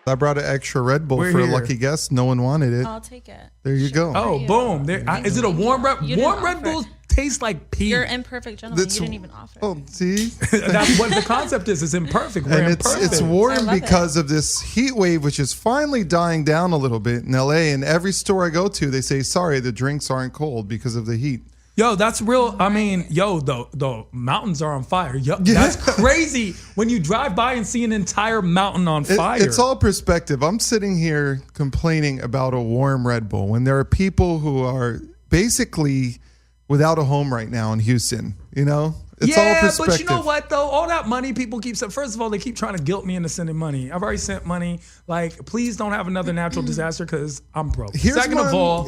I brought an extra Red Bull We're for a here. lucky guest. No one wanted it. I'll take it. There you go. Oh, boom. Is it a warm Red You didn't Warm Red offer. Bull tastes like pee. You're imperfect gentleman. That's- You didn't even offer. Oh, see? That's what the concept is. It's imperfect. We're And imperfect. it's I warm love because of this heat wave, which is finally dying down a little bit in LA. And every store I go to, they say, sorry, the drinks aren't cold because of the heat. Yo, that's real. I mean, yo, the mountains are on fire. Yo, that's crazy when you drive by and see an entire mountain on fire. It's all perspective. I'm sitting here complaining about a warm Red Bull when there are people who are basically without a home right now in Houston. You know, it's all perspective. But you know what though? All that money people keep saying. First of all, they keep trying to guilt me into sending money. I've already sent money. Like, please don't have another natural disaster because I'm broke. Second of all,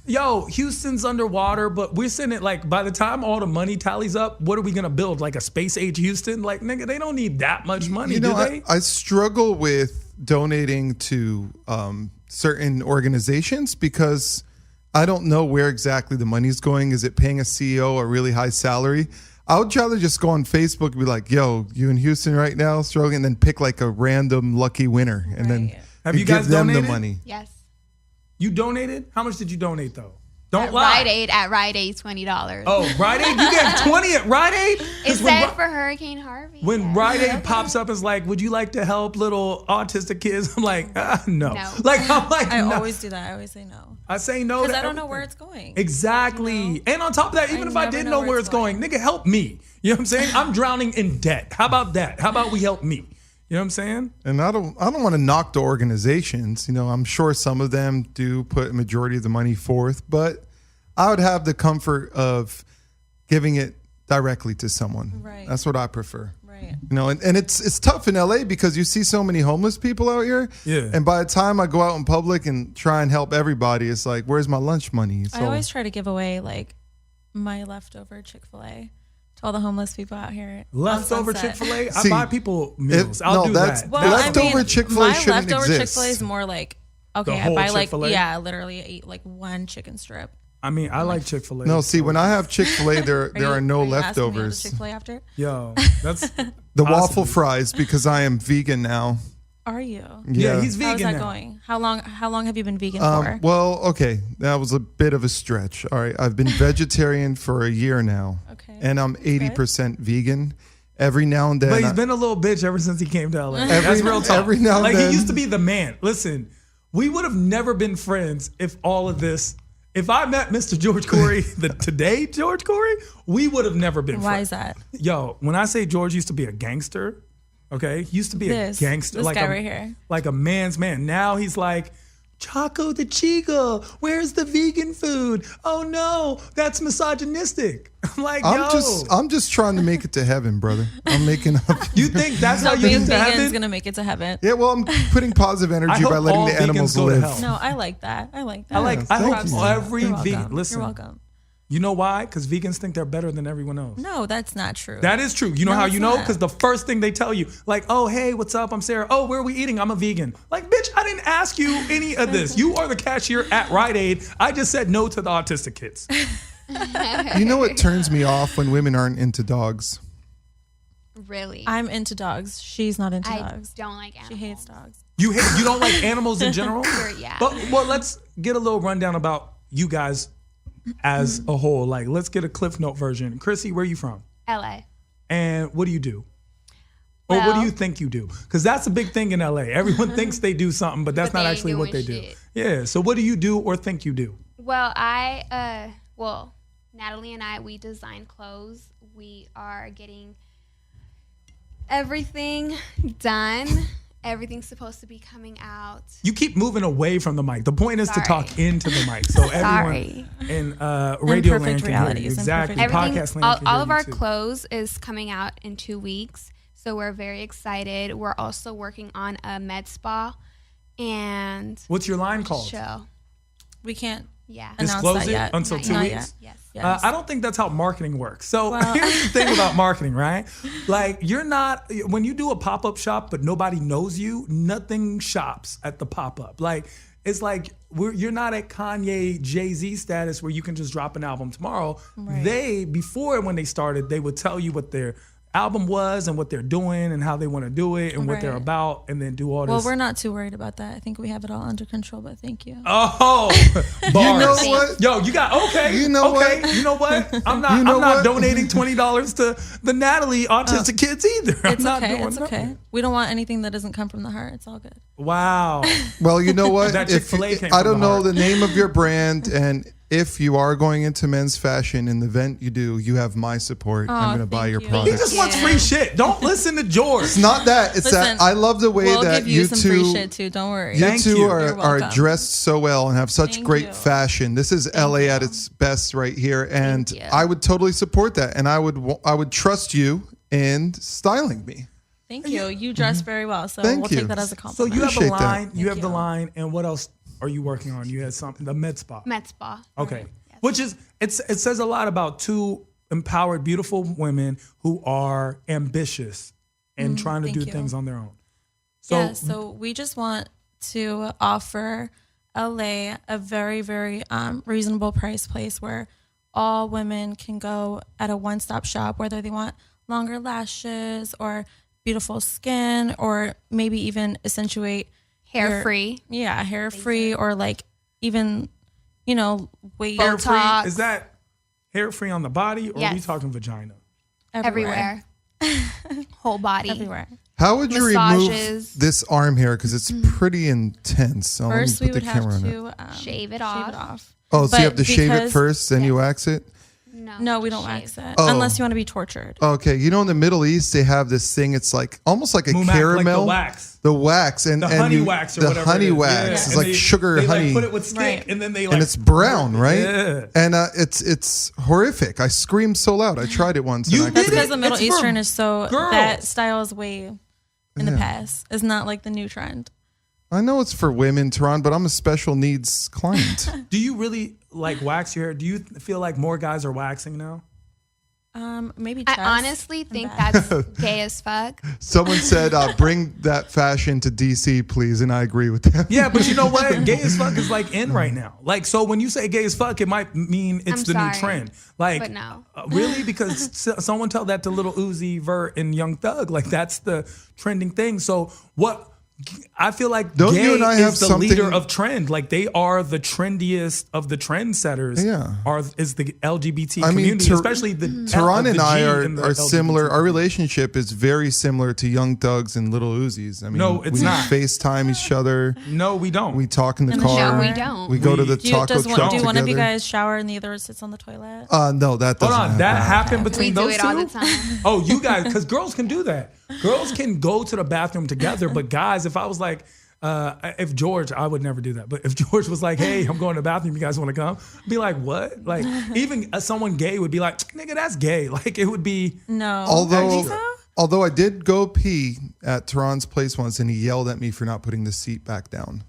yo, Houston's underwater, but we're sending like by the time all the money tallies up, what are we gonna build? Like a space age Houston? Like, nigga, they don't need that much money, You know, do they? I struggle with donating to certain organizations because I don't know where exactly the money's going. Is it paying a CEO a really high salary? I would rather just go on Facebook and be like, yo, you in Houston right now, struggling, and then pick like a random lucky winner and then Have you guys give them donated? the money. Yes. You donated? How much did you donate though? Don't lie. At Rite Aid, $20. Oh, Rite Aid? You gave 20 at Rite Aid? It said for Hurricane Harvey. When Rite Aid pops up, it's like, would you like to help little autistic kids? I'm like, no. No. I'm like, I no. always do that. I always say no. I say no Because to I don't know everything. where it's going. Exactly. You know? And on top of that, even if I never did know know where it's going, nigga, help me. You know what I'm saying? I'm drowning in debt. How about that? How about we help me? You know what I'm saying? And I don't want to knock the organizations. You know, I'm sure some of them do put a majority of the money forth, but I would have the comfort of giving it directly to someone. Right. That's what I prefer. Right. You know, and it's tough in LA because you see so many homeless people out here. Yeah. And by the time I go out in public and try and help everybody, it's like, where's my lunch money? So I always try to give away like my leftover Chick-fil-A to all the homeless people out here. on Leftover Sunset. Chick-fil-A? See, I buy people meals. I'll do that's that. Well, leftover I mean, Chick-fil-A my shouldn't leftover exist. Chick-fil-A is more like, okay, The I whole buy like, Chick-fil-A? yeah, literally I eat like one chicken strip. I mean, I like Chick-fil-A. No, see, when I have Chick-fil-A, there are no Are you asking me about the leftovers. Chick-fil-A after? Yo, that's The waffle possibly. fries because I am vegan now. Are you? Yeah, he's How's vegan that now. going? How long have you been vegan for? Well, okay, that was a bit of a stretch. All right, I've been vegetarian for a year now. Okay. And I'm 80% vegan. Every now and then. But he's been a little bitch ever since he came to LA. That's Every- real talk. every now and like then. he used to be the man. Listen, we would have never been friends if all of this. If I met Mr. George Corey, today George Corey, we would have never been Why friends. is that? Yo, when I say George used to be a gangster, okay, he used to be a gangster, This like guy a, right here. like a man's man. Now he's like, Chaco the Chico, where's the vegan food? Oh no, that's misogynistic. I'm like, I'm just trying to make it to heaven, brother. I'm making up. you think that's how So you being get to vegan is heaven? gonna make it to heaven. Yeah, well, I'm putting positive I energy hope by letting all the animals vegans go to live. hell. No, I like that. I like that. I like. I thank hope you. every You're vegan. welcome. Listen, You're welcome. you know why? Because vegans think they're better than everyone else. No, that's not true. That is true. You know No, how it's you know? not. Because the first thing they tell you, like, oh, hey, what's up? I'm Sarah. Oh, where are we eating? I'm a vegan. Like, bitch, I didn't ask you any of this. You are the cashier at Rite Aid. I just said no to the autistic kids. You know what turns me off when women aren't into dogs? Really? I'm into dogs. She's not into I dogs. don't like She animals. hates dogs. You don't like animals in general? Yeah. But well, let's get a little rundown about you guys as a whole. Like, let's get a Cliff Note version. Chrissy, where are you from? LA. And what do you do? Or what do Well- you think you do? Because that's a big thing in LA. Everyone thinks they do something, but that's But not they ain't actually what they doing do. shit. Yeah. So what do you do or think you do? Well, Natalie and I, we design clothes. We are getting everything done. Everything's supposed to be coming out. You keep moving away from the mic. The point is to Sorry. talk into the mic, so Sorry. everyone in radio Imperfect land can hear realities, you. Exactly. imperfect Podcast land all, can all hear of you our too. clothes is coming out in 2 weeks. So we're very excited. We're also working on a med spa and What's your line called? show. We can't Yeah. announce Disclose that it yet. until Not 2 Not weeks. yet. Yes. Yes. I don't think that's how marketing works. So Well- here's the thing about marketing, right? Like you're not when you do a pop-up shop, but nobody knows you. Nothing shops at the pop-up. Like it's like you're not at Kanye, Jay-Z status where you can just drop an album tomorrow. Right. They before when they started, they would tell you what their album was and what they're doing and how they want to do it and what they're about, and then do all this. Well, we're not too worried about that. I think we have it all under control, but thank you. Oh, bars. You know what? Yo, you got, okay. You know okay. what? You know what? I'm not donating $20 to the Natalie autistic kids either. It's I'm not okay. doing It's nothing. okay. We don't want anything that doesn't come from the heart. It's all good. Wow. Well, you know what? That Chick-fil-A came I from don't the know heart. the name of your brand, and if you are going into men's fashion in the event you do, you have my support. I'm going to buy your thank you. He products. just wants free shit. Don't listen to George. It's not that. It's Listen, that I love the way we'll that give you some free two, shit too. Don't worry. you Thank two you. You're are welcome. dressed so well and have such Thank great you. fashion. This is LA at its best right here, and Thank you. I would totally support that, and I would trust you in styling me. Thank you. You dress very well, so Thank we'll you. take that as a So compliment. you have a Appreciate that. line. You Thank have the you. line, and what else are you working on? You had something, the med spa. Med spa. Okay. Which is, it says a lot about two empowered, beautiful women who are ambitious and trying to thank do you. things on their own. So we just want to offer LA a very, very reasonable price place where all women can go at a one-stop shop, whether they want longer lashes or beautiful skin, or maybe even accentuate Hair your- free. Yeah, hair free, or like even, weight Hair free, Botox. is that hair free on the body, or are we Yes. talking vagina? Everywhere. Whole body. Everywhere. How would you Massages. remove this arm hair? Because it's pretty intense. So let me First, put we the would have camera on it. to Shave it off. Oh, so you have But to shave it because- first, then you wax it? No, we don't shave. wax it Oh. unless you want to be tortured. Okay, in the Middle East they have this thing. It's like almost like a Mumak, caramel, like the wax. the wax, and The and honey you- wax or the whatever. honey it is. wax. Yeah. It's And like they- sugar they honey, Like put it with stick, Right. and then they like. and it's brown, right? Yeah. And it's horrific. I screamed so loud. I tried it once. You and I That's did because it? the Middle It's for Eastern is so girls. that style is way in the past. It's not like the new trend. I know it's for women, Tehran, but I'm a special needs client. Do you really like wax your hair? Do you feel like more guys are waxing now? Maybe I chest honestly and think back. that's gay as fuck. Someone said, "Bring that fashion to DC, please," and I agree with them. Yeah, but you know what? Gay as fuck is like in right now. Like, so when you say gay as fuck, it might mean it's I'm the sorry, new trend. Like, but no. Really? Because someone tell that to Lil Uzi Vert and Young Thug. Like, that's the trending thing. So what? I feel like Don't gay you and I have is the something- leader of trend. Like, they are the trendiest of the trendsetters. Yeah. Is the LGBT I mean, community, especially the Tehran the and I G are in the similar. LGBT. Our relationship is very similar to Young Thugs and Little Uzis. I mean, No, it's we not. FaceTime each other. No, we don't. We talk in the In the car. shower. We don't. We go to the Do, taco does truck one, do one of you together. guys shower and the other sits on the toilet? No, that doesn't Hold on, that happen. happened between We do those it two? all the time. Oh, you guys, because girls can do that. Girls can go to the bathroom together, but guys, if I was like, if George, I would never do that. But if George was like, "Hey, I'm going to the bathroom. You guys want to come?" I'd be like, "What?" Like, even someone gay would be like, "Nigga, that's gay." Like, it would be. No. Although, So? although I did go pee at Tehran's place once, and he yelled at me for not putting the seat back down.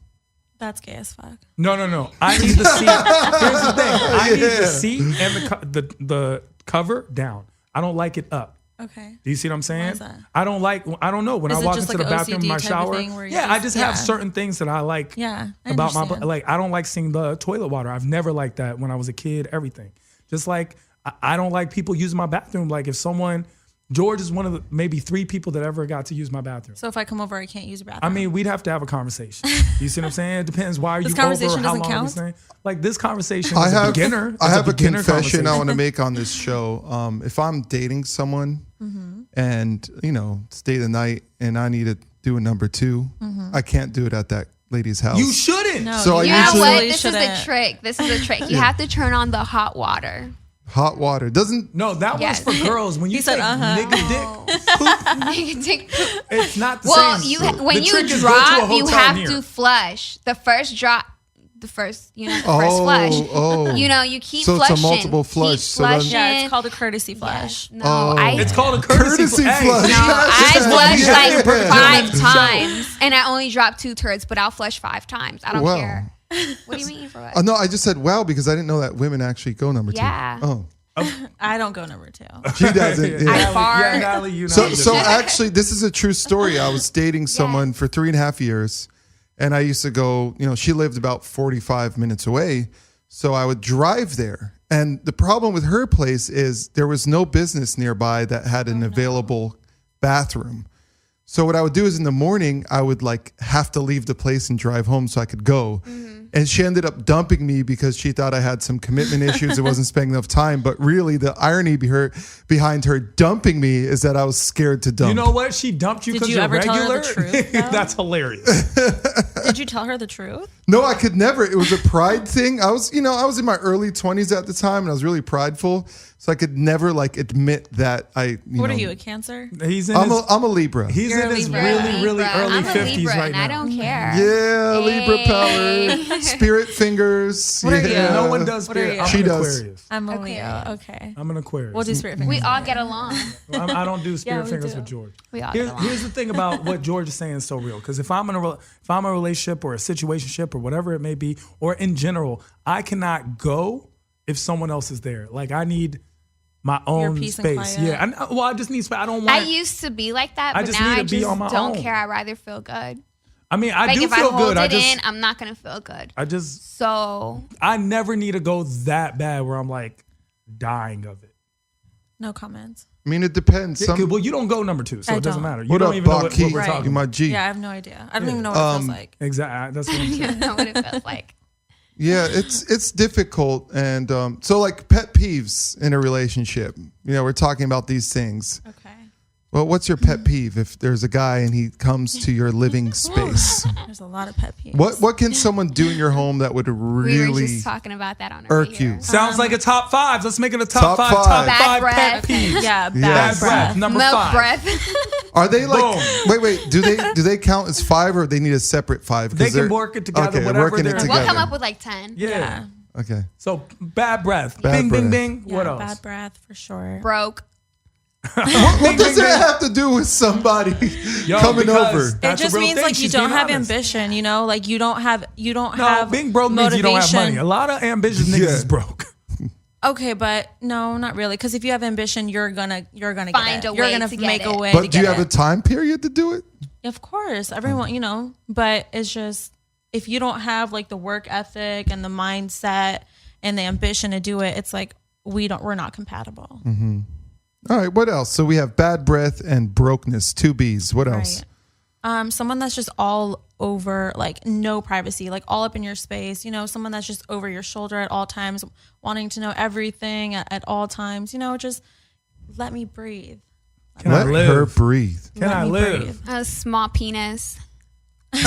That's gay as fuck. No. I need the seat. Here's the thing. I need the seat and the cover down. I don't like it up. Okay. Do you see what I'm saying? is that? I don't know when Is I it walk just into like the an bathroom OCD in my type of shower. thing where you Yeah, I just- just have yeah. certain things that I like. Yeah, I about my understand. like I don't like seeing the toilet water. I've never liked that when I was a kid. Everything, just like I don't like people using my bathroom. Like if someone, George is one of the maybe 3 people that ever got to use my bathroom. So if I come over, I can't use your bathroom. I mean, we'd have to have a conversation. You see what I'm saying? It depends. Why are This you conversation over? How doesn't long are we count? staying? Like this conversation I is have a beginner. I It's have a beginner confession I conversation. want to make on this show. If I'm dating someone and stay the night, and I need to do a number 2, I can't do it at that lady's house. You shouldn't. no, So I You know usually- what? absolutely This is the shouldn't. trick. This is a trick. You have to turn on the hot water. Hot water doesn't. No, that Yes. was for girls. When you He say said, nigga dick, it's not the Well, same. when The you trick is go to a drop, you hotel have near. to flush. The first drop, the first flush. Oh. You keep So it's a flushing. multiple Keep flush, so then- flushing. Yeah, it's called a courtesy flush. No, Oh. It's called a courtesy, Courtesy flush. flush. No, I Yes. flushed Yeah. like 5 Yeah. times, and I only dropped 2 turds, but I'll flush 5 times. I don't Wow. care. What do you mean for what? No, I just said wow because I didn't know that women actually go number 2. Yeah. Oh, I don't go number 2. she doesn't. Yeah. I fart. Yeah, Natalie, you know. So actually, this is a true story. I was dating someone for 3.5 years, and I used to go. She lived about 45 minutes away, so I would drive there, And the problem with her place is there was no business nearby that had an available bathroom. So what I would do is in the morning, I would like have to leave the place and drive home so I could go. And she ended up dumping me because she thought I had some commitment issues and wasn't spending enough time. But really, the irony behind her dumping me is that I was scared to dump. You know what? She dumped you because you're regular? Tell her the truth, That's hilarious. Did you tell her the truth? No, I could never. It was a pride thing. I was in my early 20s at the time, and I was really prideful. So I could never like admit that What are you, a Cancer? I'm a Libra. He's in his really, really early I'm 50s Libra, right and now. I don't care. Yeah, Libra power, spirit fingers. What are you? No one does What are spirit. you? I'm She an does. Aquarius. I'm a Leo. Okay. I'm an Aquarius. We'll do spirit fingers. We all get along. I don't do spirit we fingers do. with George. We all get along. Here's the thing about what George is saying is so real. Because if I'm in a relationship or a situationship or whatever it may be, or in general, I cannot go if someone else is there. Like I need my own peace and space. quiet. Yeah. I just need space. I don't want. I used to be like that, I but just now need I to be just on my don't own. care. I rather feel good. I mean, I Like do if feel I hold good. it in, I'm not gonna feel good. So I never need to go that bad where I'm like dying of it. No comments. I mean, it depends. Well, you don't go number 2, so I it doesn't don't. matter. You What don't up, even know what Baki? we're talking You my about. G. Yeah, I have no idea. I don't even know what it feels like. Exactly. That's what I'm I saying. don't know what it feels like. Yeah, it's difficult. And so like pet peeves in a relationship, we're talking about these things. Okay. Well, what's your pet peeve if there's a guy and he comes to your living space? There's a lot of pet peeves. What can someone do in your home that would We were really just talking about that on our irk way you? here. Sounds like a top 5. Let's make it a top Top 5. five. Top Bad 5 pet breath. peeves. Yeah, bad Yes. Bad breath. Number Milk 5. breath. Are they like Boom. wait, do they count as 5 or they need a separate 5? 'Cause They can they're- work it together, Okay, whatever working it they're- together. We'll come up with like 10. Yeah. Okay. So bad breath. Bad bing, breath. bing, bing. Yeah, What else? bad breath for sure. Broke. What does that have to do with somebody coming because over? It that's a just real means thing. like you She's don't being have honest. ambition, like you don't have No, have being broke means you don't have money. A lot of ambitious niggas Yeah. is broke. Okay, but no, not really. Because if you have ambition, you're gonna Find get it. a You're way gonna to get make a it. way to But do you get have a it. time period to do it? Of course, everyone, But it's just if you don't have like the work ethic and the mindset and the ambition to do it, it's like we're not compatible. All right, what else? So we have bad breath and brokenness, 2 B's. What else? Right. Someone that's just all over, like no privacy, like all up in your space. Someone that's just over your shoulder at all times, wanting to know everything at all times. Just let me breathe. Can Let I live? her breathe. Can Let I me live? breathe. A small penis.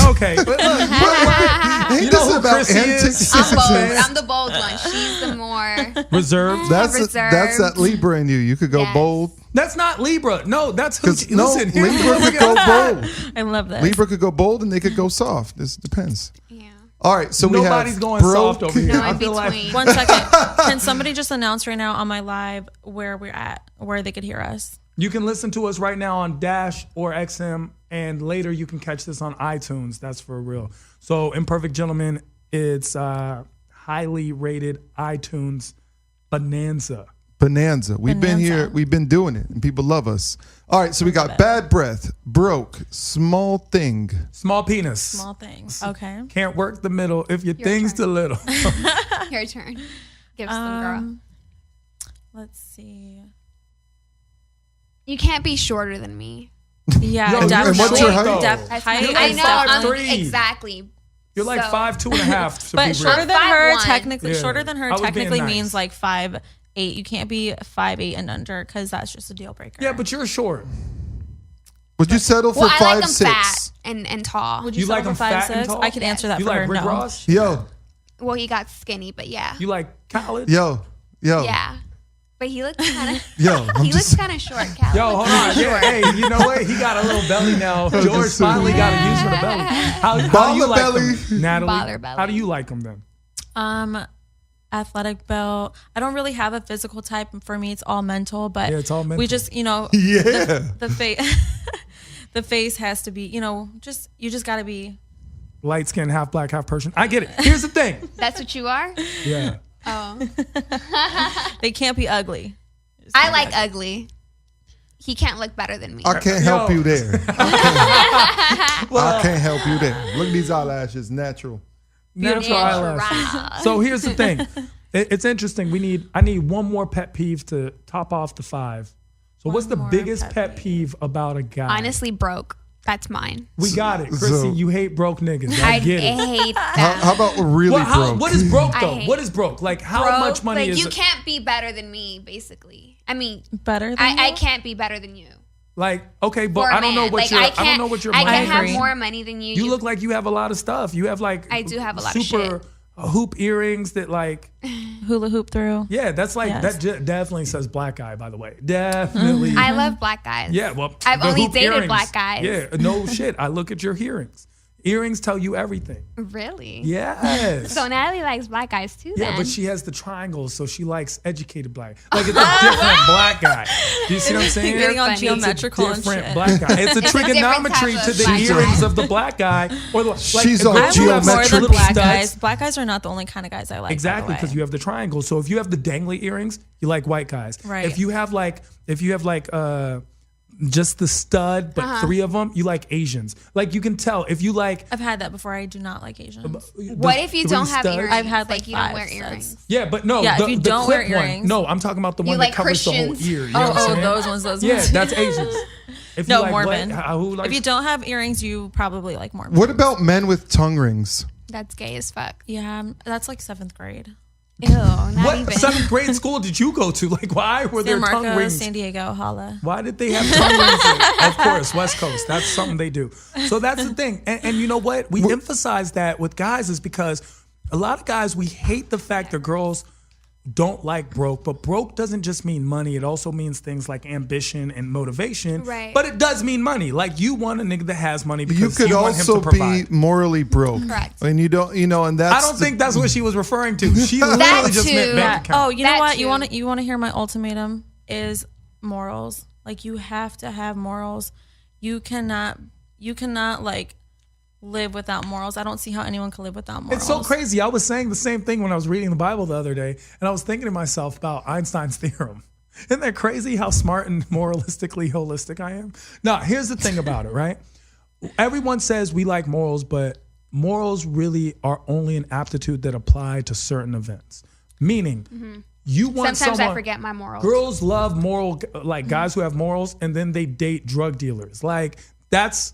Okay. But look, Ain't You know this who about Chrissy is? antics? I'm bold. Man. I'm the bold one. She's the more. reserved. That's Reserved. that Libra in you. You could go Yes. bold. That's not Libra. No, that's who. 'Cause no, Listen, here's Libra the could go bold. I love this. Libra could go bold and they could go soft. This depends. Yeah. All right, so Nobody's we have going broke. soft over here. No, I in feel like between. 1 second. Can somebody just announce right now on my live where we're at, where they could hear us? you can listen to us right now on Dash or XM, and later you can catch this on iTunes. That's for real. So, Imperfect Gentleman, it's highly rated iTunes bonanza. Bonanza. We've been Bonanza. here. We've been doing it, and people love us. All right, so we got bad breath, broke, small thing. Small penis. Small things. Okay. Can't work the middle if your thing's too little. Your turn. Give some girl. Let's see. You can't be shorter than me. Yeah, Yo, and definitely. what's your height? That's height You're is like I know. definitely- 5'3". Exactly. You're like So- 5'2" and a half. To But be shorter real. than her, 5'1". technically, Yeah. shorter than I her was being technically nice. means like 5'8". You can't be 5'8" and under because that's just a deal breaker. Yeah, but you're short. Would you settle for Well, I like them 5'6"? fat and tall. Would you, You like settle for them fat and 5'6"? tall? I could answer that You for like her. Rick No. Ross? Yo, Well, he got skinny, but yeah. You like college? yo. Yeah. But he looks kind of. Yo, I'm He looks just. kind of short, Cal. Yo, hold on. Yeah, hey, you know what? He got a little belly now. George just saying. finally got a use for the belly. How do Baller you like belly. them, Natalie? Baller belly. How do you like them then? Athletic built. I don't really have a physical type. For me, it's all mental. But Yeah, it's all mental. we just, Yeah. the face, the face has to be, you just got to be. Light skin, half black, half Persian. I get it. Here's the thing. That's what you are? Yeah. Oh. They can't be ugly. I like ugly. He can't look better than me. I can't help Yo. you there. I can't help you there. Look at these eyelashes, natural. Natural eyelashes. Natural. So here's the thing. It's interesting. I need one more pet peeve to top off the 5. So what's the biggest pet peeve about a guy? Honestly, broke. That's mine. We got it. Chrissy, you hate broke niggas. I get it. hate that. How about really broke? What is broke though? What is broke? Like how much money is you it? can't be better than me, basically. I mean, better than I can't be better than you. Like, okay, but I don't know what I don't know what your I money can is. have more money than you. You look like you have a lot of stuff. You have like I do have a lot of super shit. Hoop earrings that like hula hoop through. Yeah, that's like that definitely says black guy, by the way. Definitely. I love black guys. Yeah, well, I've only dated earrings, black guys. Yeah, no shit. I look at your earrings. Earrings tell you everything. Really? Yes. So Natalie likes black guys too. Yeah, then. but she has the triangles, so she likes educated black. Like it's a different black guy. Do you see what I'm saying? Getting on It's a geometrical and different shit. black guy. It's a trigonometry to the earrings of the black guy. Or like, She's I on love more geometric than black studs. guys. Black guys are not the only kind of guys I like. Exactly, because you have the triangle. So if you have the dangly earrings, you like white guys. Right. If you have like just the stud, but 3 of them, you like Asians. Like you can tell if you like. I've had that before. I do not like Asians. What if you don't have studs? earrings? I've had like you don't 5 wear studs. earrings. Yeah, but no. Yeah, the, if you the don't clip wear one. earrings. No, I'm talking about the one like that covers the whole Christians? ear. You know what I'm saying? those ones. Yeah, that's Asians. If you No, like Mormon. who likes, If you don't have earrings, you probably like Mormon. What about men with tongue rings? That's gay as fuck. Yeah, that's like 7th grade. Ew, not what even. 7th grade school did you go to? Like, why were there San tongue Marcos, rings? San Diego, holla. Why did they have tongue rings? Of course, West Coast. That's something they do. So that's the thing. And you know what? We emphasize that with guys is because a lot of guys, we hate the fact that girls don't like broke, but broke doesn't just mean money. It also means things like ambition and motivation. Right. But it does mean money. Like you want a nigga that has money because You could you want him also to provide. be morally broke. Correct. And you don't, and that's. I don't think that's what she was referring to. She literally just too. meant bank account. Oh, you know That what? too. You want to hear my ultimatum is morals. Like you have to have morals. You cannot like live without morals. I don't see how anyone can live without morals. It's so crazy. I was saying the same thing when I was reading the Bible the other day, and I was thinking to myself about Einstein's theorem. Isn't that crazy how smart and moralistically holistic I am? Now, here's the thing about it, right? Everyone says we like morals, but morals really are only an aptitude that apply to certain events. Meaning, you want Sometimes someone. I forget my morals. Girls love moral, like guys who have morals, and then they date drug dealers. Like that's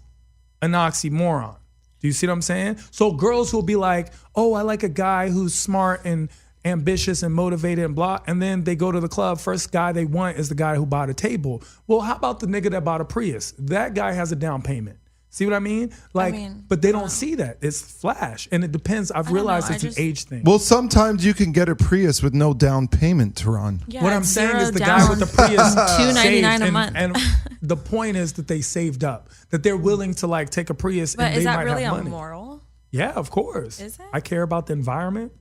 an oxymoron. Do you see what I'm saying? So girls will be like, oh, I like a guy who's smart and ambitious and motivated and blah. And then they go to the club. First guy they want is the guy who bought a table. Well, how about the nigga that bought a Prius? That guy has a down payment. See what I mean? Like, but they don't see that. It's flash. And it depends. I've realized it's an age thing. Well, sometimes you can get a Prius with no down payment to run. Yeah, what I'm it's saying is the down. guy with the Prius $299 a saved, month. And the point is that they saved up, that they're willing to like take a Prius But and is they that might really have a money. moral? Yeah, of course. Is it? I care about the environment.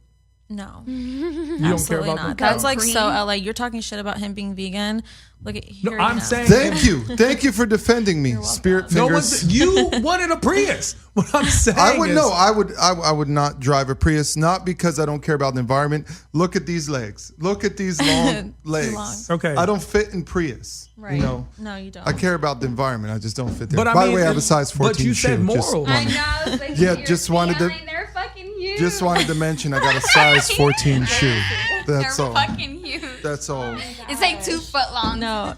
No. You don't care Absolutely about not. the That's like green. so LA. You're talking shit about him being vegan. Look at here. No, I'm saying Thank you for defending me, Spirit no Fingers. one's, you wanted a Prius. What I'm saying I would is, no. I would not drive a Prius, not because I don't care about the environment. Look at these legs. Look at these long legs. Okay. I don't fit in Prius. Right. You know. No, you don't. I care about the environment. I just don't fit there. But I By mean, the way, I have a size 14 but you shoe. said Just moral. wanted- Yeah, just wanted to. They're fucking huge. Just wanted to mention I got a size 14 shoe. That's They're all. fucking huge. That's all. It's like 2 foot long. No.